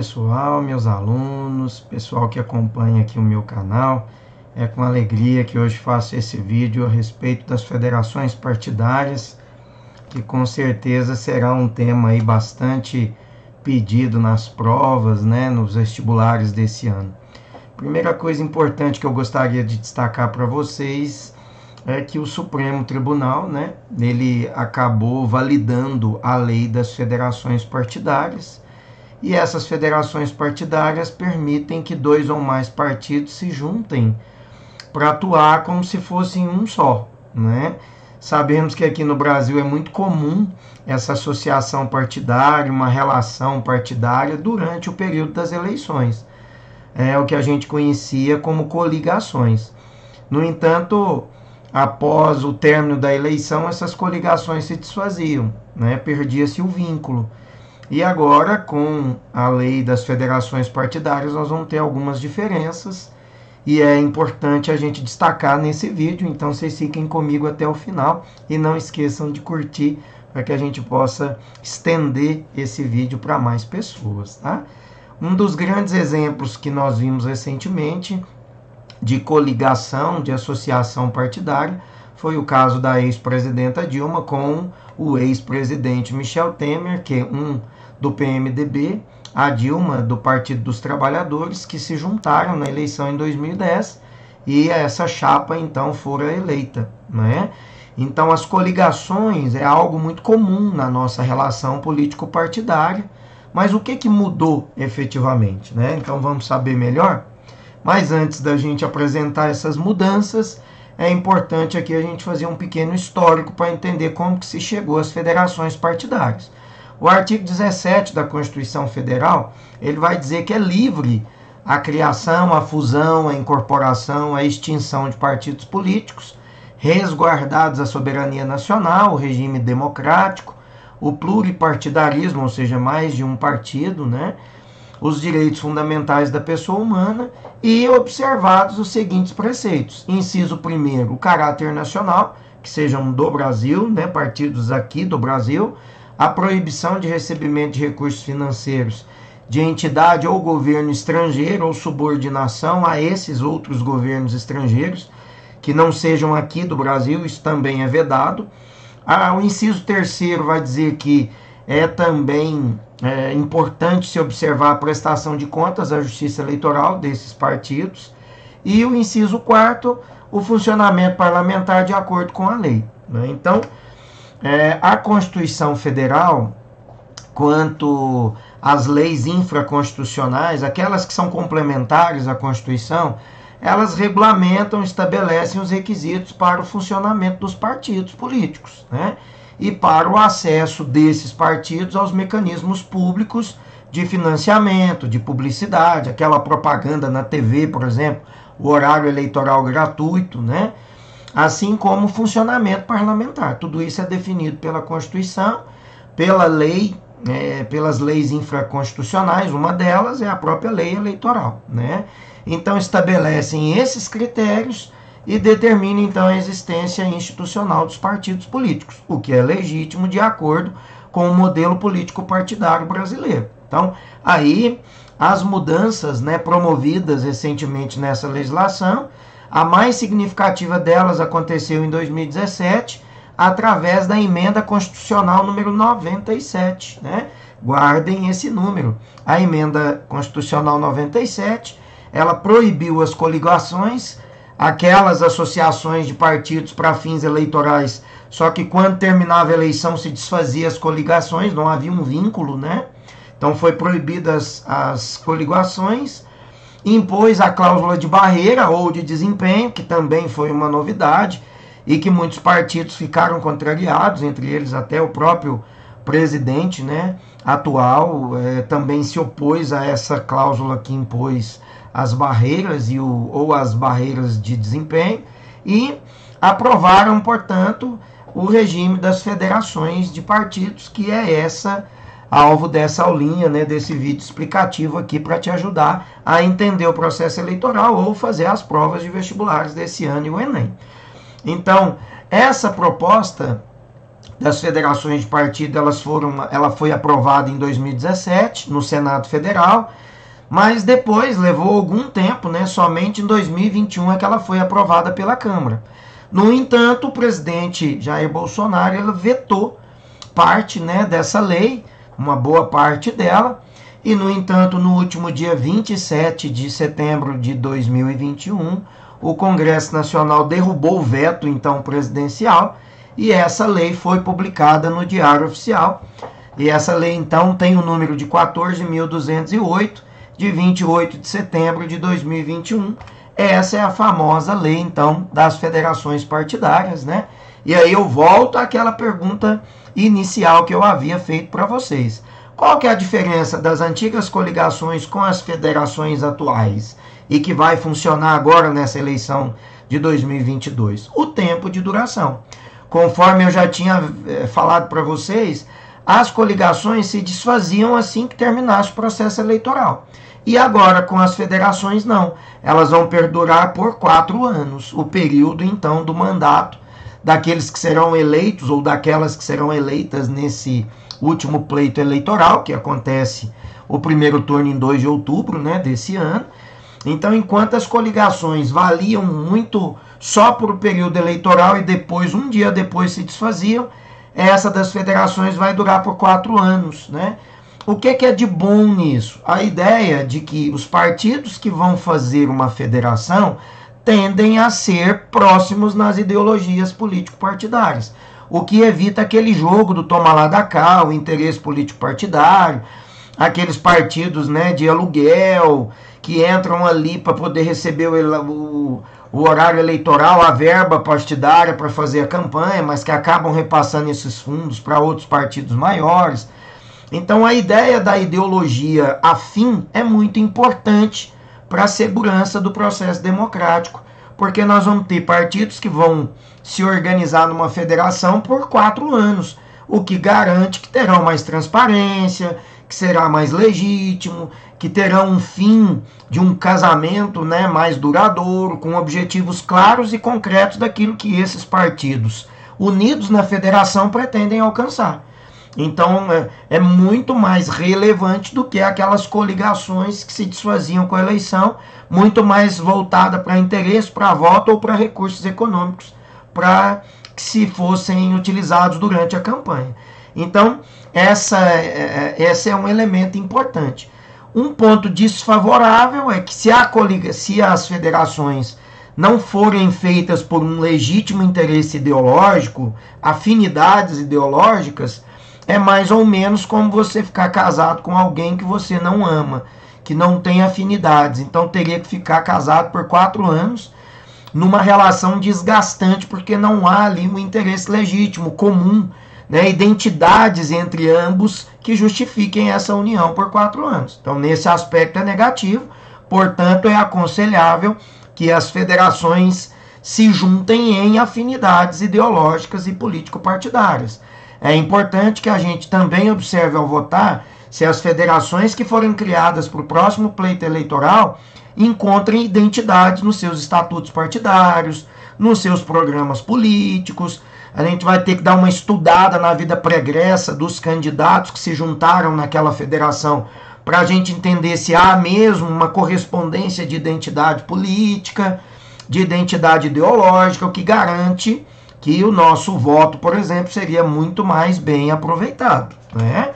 pessoal, meus alunos, pessoal que acompanha aqui o meu canal. É com alegria que hoje faço esse vídeo a respeito das federações partidárias, que com certeza será um tema aí bastante pedido nas provas, né, nos vestibulares desse ano. Primeira coisa importante que eu gostaria de destacar para vocês é que o Supremo Tribunal, né, ele acabou validando a lei das federações partidárias, e essas federações partidárias permitem que 2 ou mais partidos se juntem para atuar como se fossem um só, né? Sabemos que aqui no Brasil é muito comum essa associação partidária, uma relação partidária durante o período das eleições. É o que a gente conhecia como coligações. No entanto, após o término da eleição, essas coligações se desfaziam, né? Perdia-se o vínculo. E agora, com a lei das federações partidárias, nós vamos ter algumas diferenças e é importante a gente destacar nesse vídeo. Então, vocês fiquem comigo até o final e não esqueçam de curtir para que a gente possa estender esse vídeo para mais pessoas, tá? Um dos grandes exemplos que nós vimos recentemente de coligação, de associação partidária, foi o caso da ex-presidenta Dilma com o ex-presidente Michel Temer, que é do PMDB, a Dilma do Partido dos Trabalhadores, que se juntaram na eleição em 2010 e essa chapa então fora eleita, né? Então as coligações é algo muito comum na nossa relação político-partidária, mas o que mudou efetivamente, né? Então vamos saber melhor. Mas antes da gente apresentar essas mudanças, é importante aqui a gente fazer um pequeno histórico para entender como que se chegou às federações partidárias. O artigo 17 da Constituição Federal, ele vai dizer que é livre a criação, a fusão, a incorporação, a extinção de partidos políticos, resguardados a soberania nacional, o regime democrático, o pluripartidarismo, ou seja, mais de um partido, né? Os direitos fundamentais da pessoa humana e observados os seguintes preceitos. Inciso 1º, o caráter nacional, que sejam do Brasil, né, partidos aqui do Brasil, a proibição de recebimento de recursos financeiros de entidade ou governo estrangeiro ou subordinação a esses outros governos estrangeiros, que não sejam aqui do Brasil, isso também é vedado. O inciso 3º vai dizer que é também importante se observar a prestação de contas à Justiça Eleitoral desses partidos. E o inciso 4º, o funcionamento parlamentar de acordo com a lei, né? Então, a Constituição Federal, quanto às leis infraconstitucionais, aquelas que são complementares à Constituição, elas regulamentam, estabelecem os requisitos para o funcionamento dos partidos políticos, né? E para o acesso desses partidos aos mecanismos públicos de financiamento, de publicidade, aquela propaganda na TV, por exemplo, o horário eleitoral gratuito, né? Assim como o funcionamento parlamentar. Tudo isso é definido pela Constituição, pela lei, pelas leis infraconstitucionais. Uma delas é a própria lei eleitoral, né? Então estabelecem esses critérios e determina então a existência institucional dos partidos políticos, o que é legítimo de acordo com o modelo político partidário brasileiro. Então, aí as mudanças, né, promovidas recentemente nessa legislação, a mais significativa delas aconteceu em 2017, através da emenda constitucional número 97, né? Guardem esse número. A emenda constitucional 97, ela proibiu as coligações, aquelas associações de partidos para fins eleitorais, só que quando terminava a eleição se desfazia as coligações, não havia um vínculo, né? Então foi proibidas as coligações, impôs a cláusula de barreira ou de desempenho, que também foi uma novidade, e que muitos partidos ficaram contrariados, entre eles até o próprio presidente, né, atual, também se opôs a essa cláusula que impôs as barreiras ou as barreiras de desempenho, e aprovaram, portanto, o regime das federações de partidos, que é alvo dessa aulinha, né, desse vídeo explicativo aqui para te ajudar a entender o processo eleitoral ou fazer as provas de vestibulares desse ano e o Enem. Então, essa proposta das federações de partido, ela foi aprovada em 2017 no Senado Federal, mas depois levou algum tempo, né? Somente em 2021 é que ela foi aprovada pela Câmara. No entanto, o presidente Jair Bolsonaro ele vetou parte, né, dessa lei, uma boa parte dela, e no entanto, no último dia 27 de setembro de 2021, o Congresso Nacional derrubou o veto então presidencial, e essa lei foi publicada no Diário Oficial. E essa lei, então, tem o número de 14.208, de 28 de setembro de 2021. Essa é a famosa lei, então, das federações partidárias, né? E aí eu volto àquela pergunta inicial que eu havia feito para vocês. Qual que é a diferença das antigas coligações com as federações atuais e que vai funcionar agora nessa eleição de 2022? O tempo de duração. Conforme eu já tinha falado para vocês, as coligações se desfaziam assim que terminasse o processo eleitoral. E agora, com as federações, não. Elas vão perdurar por 4 anos, o período, então, do mandato daqueles que serão eleitos ou daquelas que serão eleitas nesse último pleito eleitoral, que acontece o primeiro turno em 2 de outubro, né, desse ano. Então, enquanto as coligações valiam muito só por o período eleitoral e depois, um dia depois, se desfaziam, essa das federações vai durar por 4 anos, né? O que é de bom nisso? A ideia de que os partidos que vão fazer uma federação tendem a ser próximos nas ideologias político-partidárias, o que evita aquele jogo do toma lá da cá, o interesse político-partidário, aqueles partidos, né, de aluguel, que entram ali para poder receber o horário eleitoral, a verba partidária para fazer a campanha, mas que acabam repassando esses fundos para outros partidos maiores. Então a ideia da ideologia afim é muito importante para a segurança do processo democrático, porque nós vamos ter partidos que vão se organizar numa federação por 4 anos, o que garante que terão mais transparência, que será mais legítimo, que terão um fim de um casamento, né, mais duradouro, com objetivos claros e concretos daquilo que esses partidos unidos na federação pretendem alcançar. Então é muito mais relevante do que aquelas coligações que se desfaziam com a eleição, muito mais voltada para interesse, para voto ou para recursos econômicos, para que se fossem utilizados durante a campanha. Então, esse é um elemento importante. Um ponto desfavorável é que se as federações não forem feitas por um legítimo interesse ideológico, afinidades ideológicas, é mais ou menos como você ficar casado com alguém que você não ama, que não tem afinidades. Então teria que ficar casado por 4 anos numa relação desgastante, porque não há ali um interesse legítimo, comum, né, identidades entre ambos que justifiquem essa união por 4 anos. Então, nesse aspecto é negativo, portanto, é aconselhável que as federações se juntem em afinidades ideológicas e político-partidárias. É importante que a gente também observe ao votar se as federações que forem criadas para o próximo pleito eleitoral encontrem identidade nos seus estatutos partidários, nos seus programas políticos. A gente vai ter que dar uma estudada na vida pregressa dos candidatos que se juntaram naquela federação para a gente entender se há mesmo uma correspondência de identidade política, de identidade ideológica, o que garante que o nosso voto, por exemplo, seria muito mais bem aproveitado, né?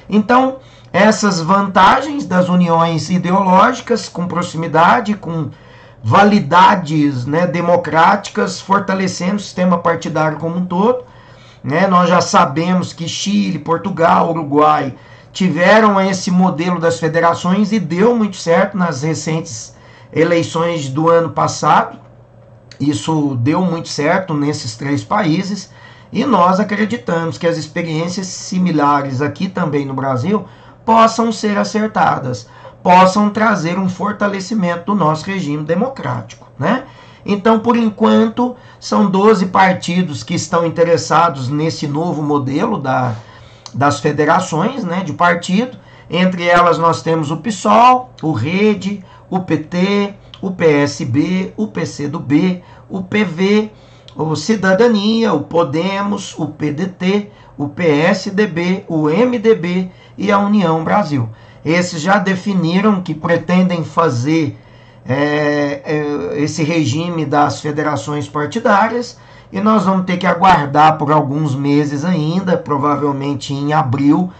Então, essas vantagens das uniões ideológicas com proximidade, com validades, né, democráticas, fortalecendo o sistema partidário como um todo, né? Nós já sabemos que Chile, Portugal, Uruguai tiveram esse modelo das federações e deu muito certo nas recentes eleições do ano passado. Isso deu muito certo nesses 3 países e nós acreditamos que as experiências similares aqui também no Brasil possam ser acertadas, possam trazer um fortalecimento do nosso regime democrático, né? Então, por enquanto, são 12 partidos que estão interessados nesse novo modelo das federações, né, de partido. Entre elas nós temos o PSOL, o Rede, o PT, o PSB, o PCdoB, o PV, o Cidadania, o Podemos, o PDT, o PSDB, o MDB e a União Brasil. Esses já definiram que pretendem fazer esse regime das federações partidárias, e nós vamos ter que aguardar por alguns meses ainda, provavelmente em abril,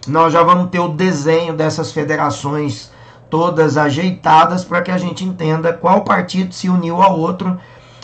nós já vamos ter o desenho dessas federações todas ajeitadas para que a gente entenda qual partido se uniu ao outro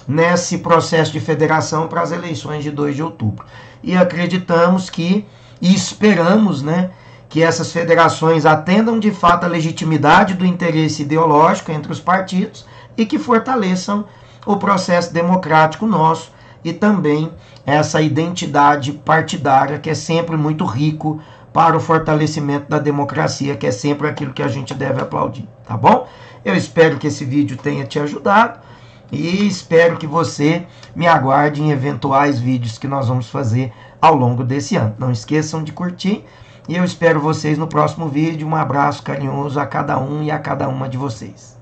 nesse processo de federação para as eleições de 2 de outubro. E acreditamos que, e esperamos, né, que essas federações atendam de fato a legitimidade do interesse ideológico entre os partidos e que fortaleçam o processo democrático nosso e também essa identidade partidária que é sempre muito rico para o fortalecimento da democracia, que é sempre aquilo que a gente deve aplaudir, tá bom? Eu espero que esse vídeo tenha te ajudado e espero que você me aguarde em eventuais vídeos que nós vamos fazer ao longo desse ano. Não esqueçam de curtir e eu espero vocês no próximo vídeo. Um abraço carinhoso a cada um e a cada uma de vocês.